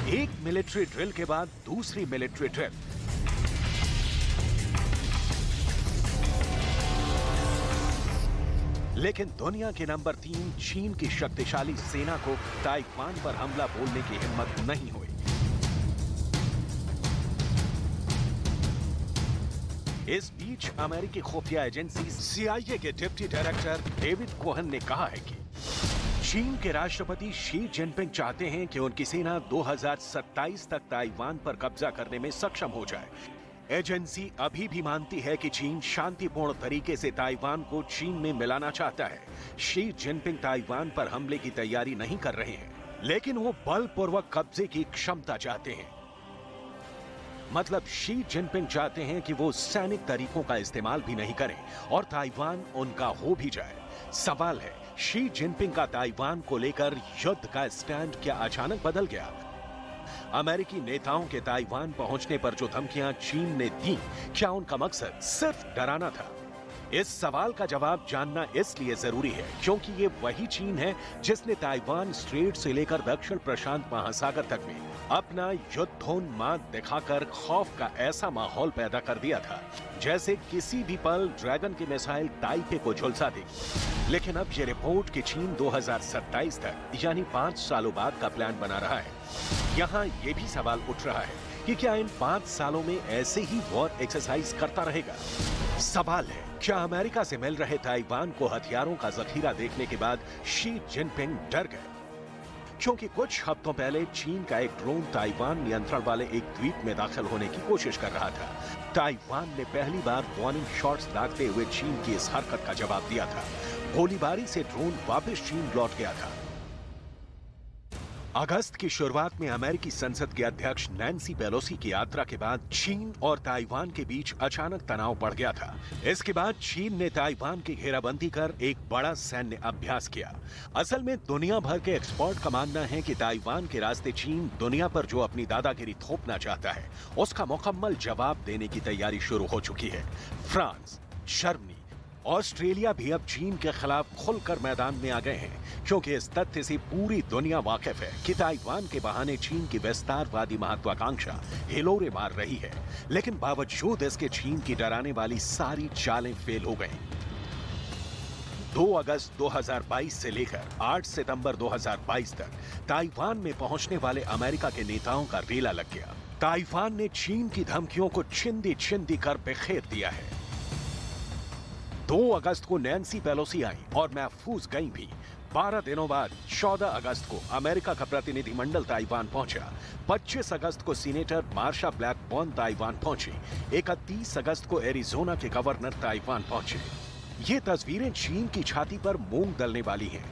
Speaker 7: एक मिलिट्री ड्रिल के बाद दूसरी मिलिट्री ड्रिल। लेकिन दुनिया के नंबर 3 चीन की शक्तिशाली सेना को ताइवान पर हमला बोलने की हिम्मत नहीं हुई। इस बीच अमेरिकी खुफिया एजेंसी CIA के डिप्टी डायरेक्टर डेविड कोहन ने कहा है कि चीन के राष्ट्रपति शी जिनपिंग चाहते हैं कि उनकी सेना 2027 तक ताइवान पर कब्जा करने में सक्षम हो जाए। एजेंसी अभी भी मानती है कि चीन शांतिपूर्ण तरीके से ताइवान को चीन में मिलाना चाहता है। शी जिनपिंग ताइवान पर हमले की तैयारी नहीं कर रहे हैं, लेकिन वो बलपूर्वक कब्जे की क्षमता चाहते हैं। मतलब शी जिनपिंग चाहते हैं कि वो सैनिक तरीकों का इस्तेमाल भी नहीं करें और ताइवान उनका हो भी जाए। सवाल है, शी जिनपिंग का ताइवान को लेकर युद्ध का स्टैंड क्या अचानक बदल गया? अमेरिकी नेताओं के ताइवान पहुंचने पर जो धमकियां चीन ने दी, क्या उनका मकसद सिर्फ डराना था? इस सवाल का जवाब जानना इसलिए जरूरी है क्योंकि ये वही चीन है जिसने ताइवान स्ट्रेट से लेकर दक्षिण प्रशांत महासागर तक में अपना युद्धोन्माद दिखाकर खौफ का ऐसा माहौल पैदा कर दिया था जैसे किसी भी पल ड्रैगन की मिसाइल ताइपे को झुलसा देगी। लेकिन अब ये रिपोर्ट कि चीन 2027 तक यानी 5 सालों बाद का प्लान बना रहा है। यहाँ ये भी सवाल उठ रहा है कि क्या इन 5 सालों में ऐसे ही वॉर एक्सरसाइज करता रहेगा? सवाल है, क्या अमेरिका से मिल रहे ताइवान को हथियारों का जखीरा देखने के बाद शी जिनपिंग डर गए? क्योंकि कुछ हफ्तों पहले चीन का एक ड्रोन ताइवान नियंत्रण वाले एक द्वीप में दाखिल होने की कोशिश कर रहा था। ताइवान ने पहली बार वार्निंग शॉट्स दागते हुए चीन की इस हरकत का जवाब दिया था। गोलीबारी से ड्रोन वापस चीन लौट गया था। अगस्त की शुरुआत में अमेरिकी संसद के अध्यक्ष नैन्सी पेलोसी की यात्रा के बाद चीन और ताइवान के बीच अचानक तनाव बढ़ गया था। इसके बाद चीन ने ताइवान की घेराबंदी कर एक बड़ा सैन्य अभ्यास किया। असल में दुनिया भर के एक्सपर्ट का मानना है कि ताइवान के रास्ते चीन दुनिया पर जो अपनी दादागिरी थोपना चाहता है उसका मुकम्मल जवाब देने की तैयारी शुरू हो चुकी है। फ्रांस, जर्मनी, ऑस्ट्रेलिया भी अब चीन के खिलाफ खुलकर मैदान में आ गए हैं क्योंकि इस तथ्य से पूरी दुनिया वाकिफ है कि ताइवान के बहाने चीन की विस्तारवादी महत्वाकांक्षा हिलोरे मार रही है। लेकिन बावजूद इसके चीन की डराने वाली सारी चालें फेल हो गईं। 2 अगस्त 2022 से लेकर 8 सितंबर 2022 तक ताइवान में पहुंचने वाले अमेरिका के नेताओं का रेला लग गया। ताइवान ने चीन की धमकियों को छिंदी छिंदी कर बिखेर दिया है। 2 अगस्त को नैन्सी पेलोसी आई और महफूज गई भी। 12 दिनों बाद 14 अगस्त को अमेरिका का प्रतिनिधिमंडल ताइवान पहुंचा। 25 अगस्त को सीनेटर मार्शा ब्लैकबर्न ताइवान पहुंचे। 31 अगस्त को एरिजोना के गवर्नर ताइवान पहुंचे। ये तस्वीरें चीन की छाती पर मूंग दलने वाली हैं।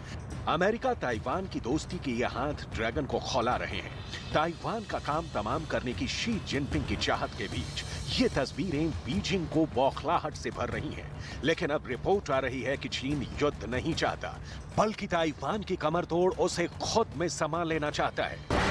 Speaker 7: अमेरिका ताइवान की दोस्ती के ये हाथ ड्रैगन को खौला रहे हैं। ताइवान का काम तमाम करने की शी जिनपिंग की चाहत के बीच ये तस्वीरें बीजिंग को बौखलाहट से भर रही हैं। लेकिन अब रिपोर्ट आ रही है कि चीन युद्ध नहीं चाहता, बल्कि ताइवान की कमर तोड़ उसे खुद में समा लेना चाहता है।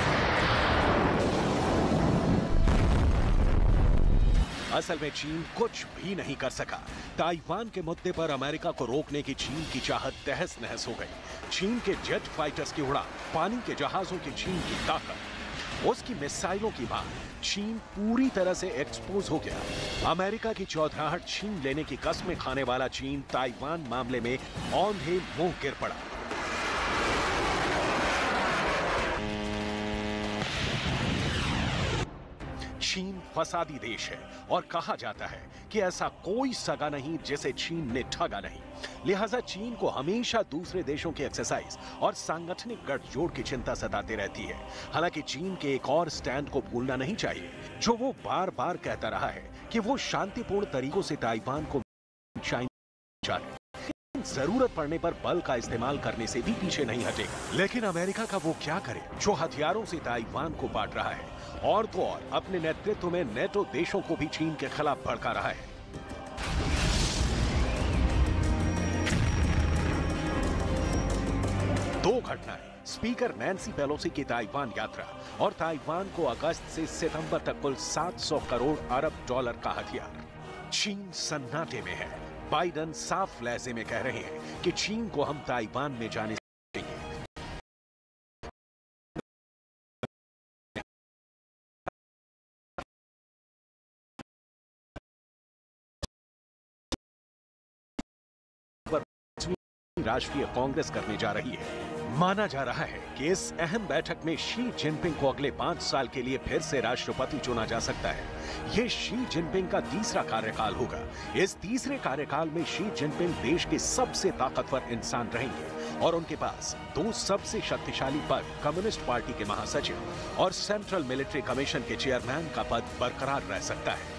Speaker 7: असल में चीन कुछ भी नहीं कर सका। ताइवान के मुद्दे पर अमेरिका को रोकने की चीन की चाहत तहस नहस हो गई। चीन के जेट फाइटर्स की उड़ान, पानी के जहाजों की चीन की ताकत, उसकी मिसाइलों की मार, चीन पूरी तरह से एक्सपोज हो गया। अमेरिका की चौधराहट छीन लेने की कस्में खाने वाला चीन ताइवान मामले में औंधे मुंह गिर पड़ा। चीन फसादी देश है और कहा जाता है कि ऐसा कोई सगा नहीं जिसे चीन ने ठगा नहीं। लिहाजा चीन को हमेशा दूसरे देशों की एक्सरसाइज और सांगठनिक गठजोड़ की चिंता सताती रहती है। हालांकि चीन के एक और स्टैंड को भूलना नहीं चाहिए जो वो बार बार कहता रहा है कि वो शांतिपूर्ण तरीकों से ताइवान को जरूरत पड़ने पर बल का इस्तेमाल करने से भी पीछे नहीं हटेगा। लेकिन अमेरिका का वो क्या करे जो हथियारों से ताइवान को बांट रहा है और तो और अपने नेतृत्व में नेटो देशों को भी चीन के खिलाफ भड़का रहा है। दो घटनाएं, स्पीकर नैन्सी पेलोसी की ताइवान यात्रा और ताइवान को अगस्त से सितंबर तक कुल 700 करोड़ अरब डॉलर का हथियार। चीन सन्नाटे में है। बाइडन साफ लहजे में कह रहे हैं कि चीन को हम ताइवान में जाने देंगे। राष्ट्रीय कांग्रेस करने जा रही है। माना जा रहा है कि इस अहम बैठक में शी जिनपिंग को अगले 5 साल के लिए फिर से राष्ट्रपति चुना जा सकता है। ये शी जिनपिंग का तीसरा कार्यकाल होगा। इस तीसरे कार्यकाल में शी जिनपिंग देश के सबसे ताकतवर इंसान रहेंगे और उनके पास 2 सबसे शक्तिशाली पद, कम्युनिस्ट पार्टी के महासचिव और सेंट्रल मिलिट्री कमीशन के चेयरमैन का पद बरकरार रह सकता है।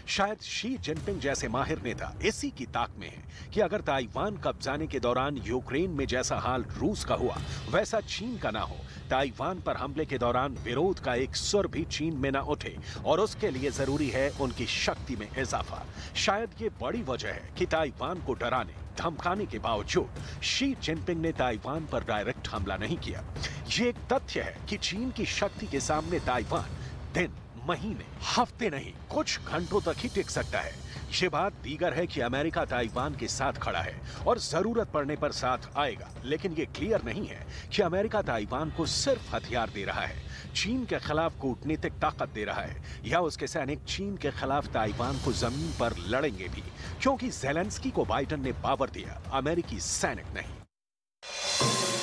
Speaker 7: शायद शी जिनपिंग जैसे माहिर नेता इसी की ताक में है कि अगर ताइवान कब्जाने के दौरान यूक्रेन में जैसा हाल रूस का हुआ वैसा चीन का ना हो, ताइवान पर हमले के दौरान विरोध का एक सुर भी चीन में ना उठे, और उसके लिए जरूरी है उनकी शक्ति में इजाफा। शायद ये बड़ी वजह है कि ताइवान को डराने धमकाने के बावजूद शी जिनपिंग ने ताइवान पर डायरेक्ट हमला नहीं किया। ये एक तथ्य है कि चीन की शक्ति के सामने ताइवान दिन, महीने, हफ्ते नहीं कुछ घंटों तक ही टिक सकता है। ये बात दीगर है कि अमेरिका ताइवान के साथ खड़ा है और जरूरत पड़ने पर साथ आएगा, लेकिन ये क्लियर नहीं है कि अमेरिका ताइवान को सिर्फ हथियार दे रहा है, चीन के खिलाफ कूटनीतिक ताकत दे रहा है, या उसके सैनिक चीन के खिलाफ ताइवान को जमीन पर लड़ेंगे भी, क्योंकि ज़ेलेंस्की को बाइडेन ने पावर दिया, अमेरिकी सैनिक नहीं।